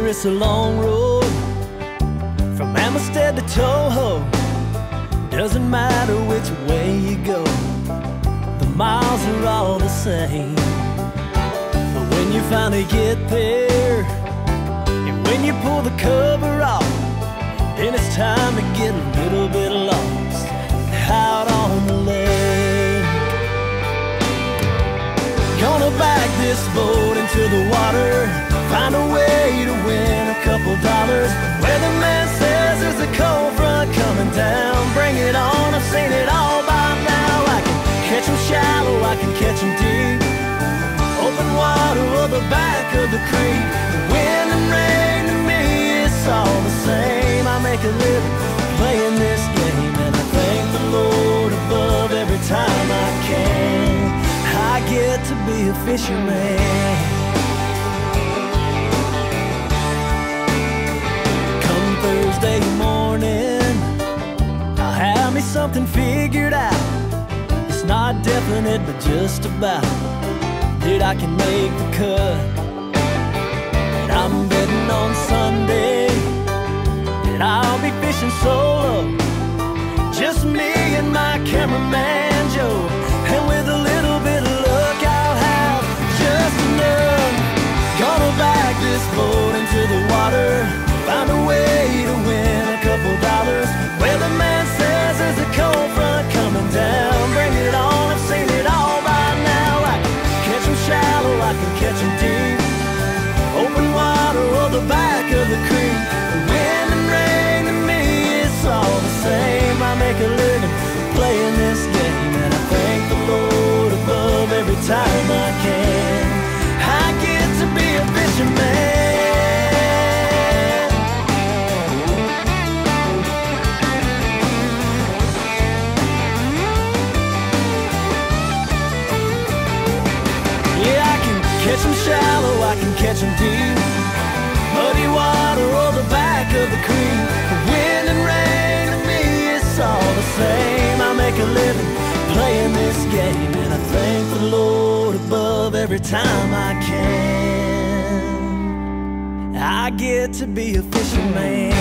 it's a long road from Amistad to Toho. Doesn't matter which way you go, the miles are all the same. But when you finally get there, and when you pull the cover off, then it's time to get a little bit lost out on the lake. Gonna back this boat into the water, find a way to win a couple dollars. Weatherman says there's a cold front coming down. Bring it on, I've seen it all by now. I can catch them shallow, I can catch them deep. Open water or the back of the creek. Wind and rain to me, it's all the same. I make a living playing this game, and I thank the Lord above every time I can. I get to be a fisherman. Thursday morning, I'll have me something figured out. It's not definite, but just about that I can make the cut. And I'm betting on Sunday that I'll be fishing solo, just me and my cameraman Joe. And with a little bit of luck, I'll have just enough. Gonna back this boat into the water, find a way to win a couple dollars. Weatherman says there's a cold front coming down. Bring it on, I've seen it all by now. I can catch them shallow, I can catch them deep. Open water or the back of the creek. Wind and rain to me, it's all the same. I make a living playing this game, and I thank the Lord above every time I can. I get to be a fisherman. Catch them shallow, I can catch them deep. Muddy water or the back of the creek. Wind and rain to me, it's all the same. I make a living playing this game, and I thank the Lord above every time I can. I get to be a fisherman.